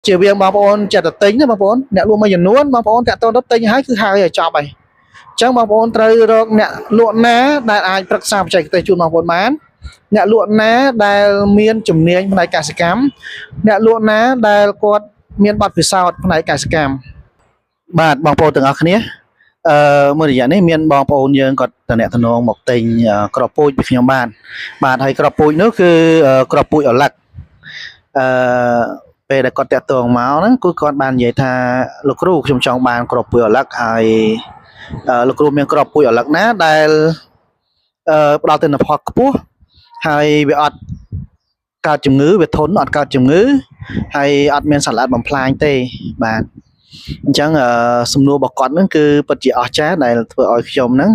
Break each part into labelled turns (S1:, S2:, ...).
S1: ជាវាងបងប្អូនចិត្តតែទិញណាបងប្អូនអ្នកលក់មួយចំនួនបងប្អូនតាក់ទងទៅទិញហើយគឺហើយឲ្យចប់ហើយអញ្ចឹងបងប្អូនត្រូវរកអ្នកលក់ណាដែលអាចប្រឹក្សាបច្ចេកទេសជូនបងប្អូនបានអ្នកលក់ណាដែលមានជំនាញផ្នែកកសិកម្មអ្នកលក់ណាដែលគាត់មានបទពិសោធន៍ផ្នែកកសិកម្មបាទបងប្អូនទាំងអស់គ្នាមួយរយៈនេះមានបងប្អូនយើងគាត់តំណតំណងមកទិញក្របពូជពីខ្ញុំបាទហើយក្របពូជនោះគឺក្របពូជអលឹកអឺពេលដែលគាត់តាក់ទងមកហ្នឹងគឺគាត់បាននិយាយថាលោកគ្រូខ្ញុំចង់បានក្របពូជអលឹកហើយលោកគ្រូមានក្របពូជអលឹកណាដែលផ្ដល់ទិន្នផលខ្ពស់ហើយវាអត់កើតជំងឺវាធន់អត់កើតជំងឺហើយអត់មានសត្វល្អិតបំផ្លាញទេបាទអញ្ចឹងសំណួររបស់គាត់ហ្នឹងគឺពិតជាអស្ចារ្យដែលធ្វើឲ្យខ្ញុំហ្នឹង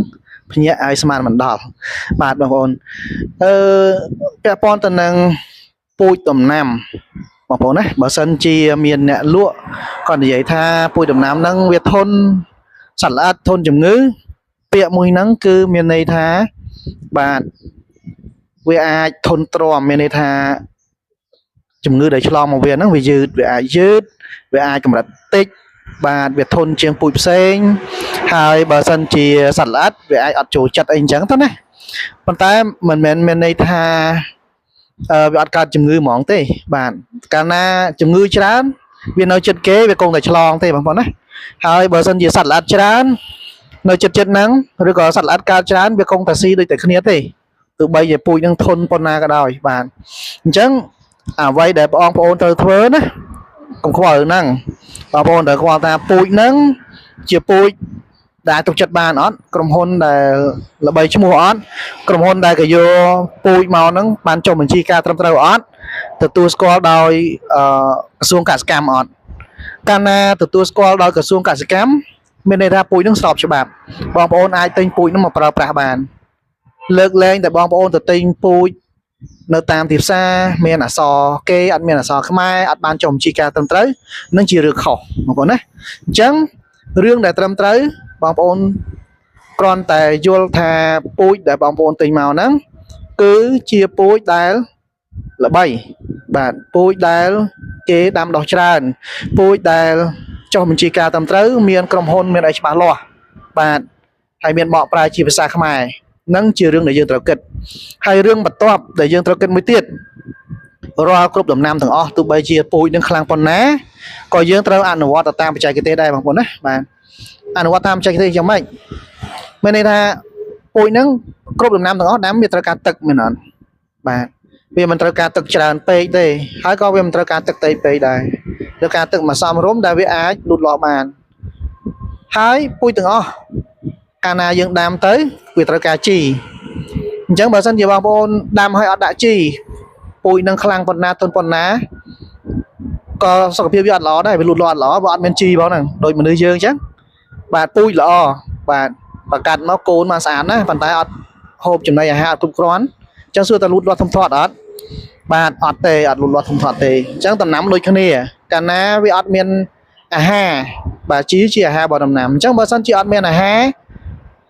S1: ភ្ញាក់ឲ្យស្មានមិនដល់បាទបងប្អូនពាក់ព័ន្ធទៅនឹងពូជដំណាំបងប្អូនណាបើសិនជាមានអ្នកលក់គាត់និយាយថាពូជដំណាំហ្នឹងវាធន់សត្វល្អិតធន់ជំងឺពាក្យមួយហ្នឹងគឺមានន័យថាបាទវាអាចធន់ទ្រាំមានន័យថាជំងឺដែលឆ្លងមកវាហ្នឹងវាយឺតវាអាចកម្រិតតិចបាទវាធន់ជាងពូជផ្សេងហើយបើសិនជាសត្វល្អិតវាអាចអត់ចូលចិត្តអីអញ្ចឹងទៅណាប៉ុន្តែមិនមែនមានន័យថាវាអត់កើតជំងឺហ្មងទេបាទកាលណាជំងឺច្រើនវានៅចិត្តគេវាគង់តែឆ្លងទេបងប្អូនណាហើយបើសិនជាសត្វល្អិតច្រើននៅចិត្តហ្នឹងឬក៏សត្វល្អិតកើតច្រើនវាគង់តែស៊ីដូចតែគ្នាទេទោះបីជាពូជនឹងធន់ប៉ុណ្ណាក៏ដោយបាទអញ្ចឹងអ្វីដែលបងប្អូនត្រូវធ្វើណាកុំខ្វល់ហ្នឹងបងប្អូនត្រូវខ្វល់ថាពូជហ្នឹងជាពូជដែលទុកចិត្តបានអត់ក្រុមហ៊ុនដែលល្បីឈ្មោះអត់ក្រុមហ៊ុនដែលក៏យកពូជមកហ្នឹងបានចុះបញ្ជីការត្រឹមត្រូវអត់ទទួលស្គាល់ដោយក្រសួងកសិកម្មអត់កាលណាទទួលស្គាល់ដោយក្រសួងកសិកម្មមានន័យថាពូជហ្នឹងស្របច្បាប់បងប្អូនអាចទិញពូជហ្នឹងមកប្រើប្រាស់បានលើកលែងតែបងប្អូនទៅទិញពូជនៅតាមទីផ្សារមានអក្សរគេអត់មានអក្សរខ្មែរអត់បានចុះបញ្ជីការត្រឹមត្រូវនឹងជារឿងខុសបងប្អូនណាអញ្ចឹងរឿងដែលត្រឹមត្រូវបងប្អូនគ្រាន់តែយល់ថាពូជដែលបងប្អូនទិញមកហ្នឹងគឺជាពូជដែលល្បីបាទពូជដែលគេដាំដុះច្រើនពូជដែលចុះបញ្ជីការត្រឹមត្រូវមានក្រុមហ៊ុនមានអីច្បាស់លាស់បាទហើយមានបកប្រែជាភាសាខ្មែរនឹងជារឿងដែលយើងត្រូវគិតហើយរឿងបន្ទាប់ដែលយើងត្រូវគិតមួយទៀតរាល់គ្រប់ដំណាំទាំងអស់ទោះបីជាពូជនឹងខ្លាំងប៉ុណ្ណាក៏យើងត្រូវអនុវត្តតាមបច្ចេកទេសដែរបងប្អូនណាបាទអនុវត្តតាមបច្ចេកទេសយ៉ាងម៉េចមានន័យថាពូជហ្នឹងគ្រប់ដំណាំទាំងអស់ដាំវាត្រូវការទឹកមែនអត់បាទវាមិនត្រូវការទឹកច្រើនពេកទេហើយក៏វាមិនត្រូវការទឹកតិចពេកដែរត្រូវការទឹកមួយសមរម្យដែលវាអាចលូតលាស់បានហើយពូជទាំងអស់កាលណាយើងដាំទៅវាត្រូវការជីអញ្ចឹងបើសិនជាបងប្អូនដាំហើយអត់ដាក់ជីពូជនឹងខ្លាំងប៉ុណ្ណាទន់ប៉ុណ្ណាក៏សុខភាពវាអត់ល្អដែរវាលូតលាស់អត់ល្អបើអត់មានជីផងហ្នឹងដូចមនុស្សយើងអញ្ចឹងបាទពូជល្អបាទប្រកាត់មកកូនមកស្អាតណាប៉ុន្តែអត់ហូបចំណីអាហារអត់គ្រប់គ្រាន់អញ្ចឹងសួរតែលូតលាស់ធំធាត់អត់បាទអត់ទេអត់លូតលាស់ធំធាត់ទេអញ្ចឹងដំណាំដូចគ្នាកាលណាវាអត់មានអាហារបាទជីជាអាហាររបស់ដំណាំអញ្ចឹងបើសិនជាអត់មានអាហារ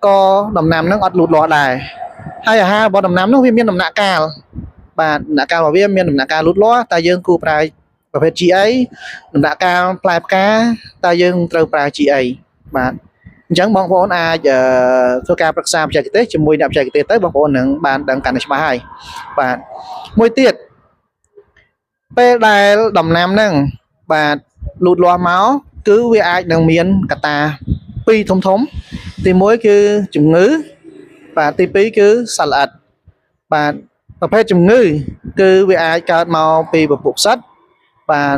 S1: ក៏ដំណាំហ្នឹងអត់លូតលាស់ដែរហើយអាហាររបស់ដំណាំនោះវាមានដំណាក់កាលបាទដំណាក់កាលរបស់វាមានដំណាក់កាលលូតលាស់តែយើងគួរប្រើប្រភេទ GA ដំណាក់កាលផ្លែផ្កាតែយើងត្រូវប្រើ GA បាទអញ្ចឹងបងប្អូនអាចធ្វើការប្រឹក្សាបច្ចេកទេសជាមួយអ្នកបច្ចេកទេសទៅបងប្អូននឹងបានដឹងកាន់តែច្បាស់ហើយបាទមួយទៀតពេលដែលដំណាំហ្នឹងបាទលូតលាស់មកគឺវាអាចនឹងមានកត្តាពីរធំទី1គឺជំងឺបាទទី2គឺសត្វល្អិតបាទប្រភេទជំងឺគឺវាអាចកើតមកពីពពុះផ្សិតបាទ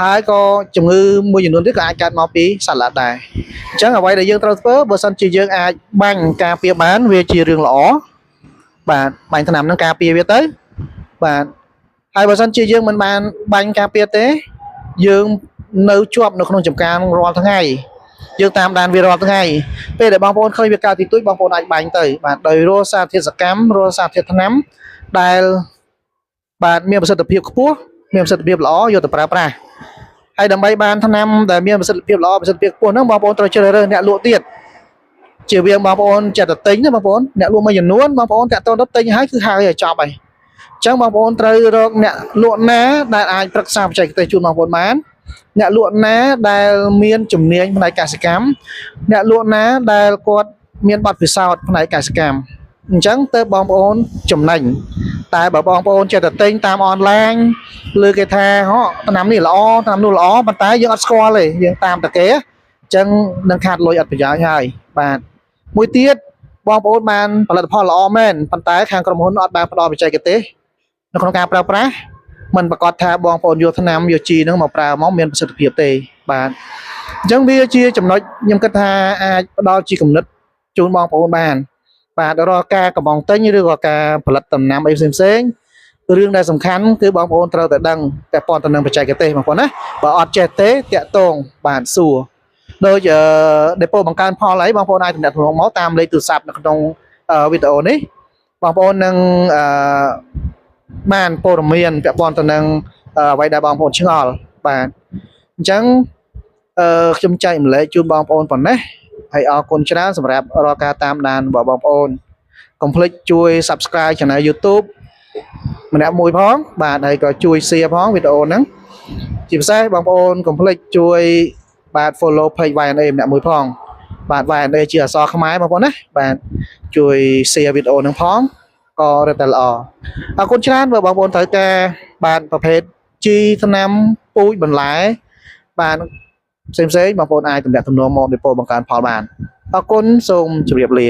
S1: ហើយក៏ជំងឺមួយចំនួនទៀតក៏អាចកើតមកពីសត្វល្អិតដែរអញ្ចឹងអ្វីដែលយើងត្រូវធ្វើបើសិនជាយើងអាចបាញ់ការពារបានវាជារឿងល្អបាទបាញ់ថ្នាំនឹងការពារវាទៅបាទហើយបើសិនជាយើងមិនបានបាញ់ការពារទេយើងនៅជាប់នៅក្នុងចំការរាល់ថ្ងៃយើងតាមដានវារាល់ថ្ងៃពេលដែលបងប្អូនឃើញវាកើតទីទួចបងប្អូនអាចបាញ់ទៅបាទដោយរកសារធាតុសកម្មរកសារធាតុថ្នាំដែលបាទមានប្រសិទ្ធភាពខ្ពស់មានប្រសិទ្ធភាពល្អយកទៅប្រើប្រាស់ហើយដើម្បីបានថ្នាំដែលមានប្រសិទ្ធភាពល្អប្រសិទ្ធភាពខ្ពស់ហ្នឹងបងប្អូនត្រូវជ្រើសរើសអ្នកលក់ទៀតជាវាងបងប្អូនចិត្តទៅទិញណាបងប្អូនអ្នកលក់មួយចំនួនបងប្អូនតាក់ទងទៅទិញហើយគឺហើយឲ្យចប់ហើយអញ្ចឹងបងប្អូនត្រូវរកអ្នកលក់ណាដែលអាចប្រឹក្សាបច្ចេកទេសជូនបងប្អូនបាន អ្នកលក់ណាដែលមានជំនាញផ្នែកកសិកម្មអ្នកលក់ណាដែលគាត់មានបទពិសោធន៍ផ្នែកកសិកម្មអញ្ចឹងទៅបងប្អូនចំណេញតែបើបងប្អូនចេះតែទិញតាមអនឡាញលើគេថាថ្នាំនេះល្អថ្នាំនោះល្អប៉ុន្តែយើងអត់ស្គាល់ទេយើងតាមតែគេអញ្ចឹងនឹងខាតលុយអត់ប្រយោជន៍ហើយបាទមួយទៀតបងប្អូនបានផលិតផលល្អមែនប៉ុន្តែខាងក្រុមហ៊ុនអត់បានផ្ដល់បច្ចេកទេសនៅក្នុងការប្រើប្រាស់មិនប្រកាសថាបងប្អូនយកថ្នាំយកជីហ្នឹងមកប្រើមកមានប្រសិទ្ធភាពទេបាទអញ្ចឹងវាជាចំណុចខ្ញុំគិតថាអាចផ្ដល់ជាគំនិតជូនបងប្អូនបានបាទរាល់ការកំងទិញឬក៏ការផលិតដំណាំអីផ្សេងៗរឿងដែលសំខាន់គឺបងប្អូនត្រូវតែដឹងតែព័ន្ធទៅនឹងបច្ចេកទេសបងប្អូនណាបើអត់ចេះទេតាក់ទងបានសួរដូចដេប៉ូបង្កើនផលអីបងប្អូនអាចទំនាក់ទំនងមកតាមលេខទូរស័ព្ទនៅក្នុងវីដេអូនេះបងប្អូននឹងបានព័ត៌មានពាក់ព័ន្ធទៅនឹងអ្វីដែលបងប្អូនឆ្ងល់បាទអញ្ចឹងខ្ញុំចែកម្លែកជូនបងប្អូនប៉ុណ្ណេះហើយអរគុណច្រើនសម្រាប់រាល់ការតាមដានរបស់បងប្អូនកុំភ្លេចជួយ Subscribe Channel YouTube ម្នាក់មួយផងបាទហើយក៏ជួយ Share ផងវីដេអូហ្នឹងជាពិសេសបងប្អូនកុំភ្លេចជួយបាទ Follow Page YNA ម្នាក់មួយផងបាទ YNA ជាអក្សរខ្មែរបងប្អូនណាបាទជួយ Share វីដេអូហ្នឹងផងក៏រឹតតែល្អអរគុណច្រើនបើបងប្អូនត្រូវការបាទប្រភេទជីថ្នាំពូជបន្លែបាទផ្សេងៗបងប្អូនអាចទំនាក់ទំនងមកដេប៉ូបង្កើនផលបានអរគុណសូមជម្រាបលា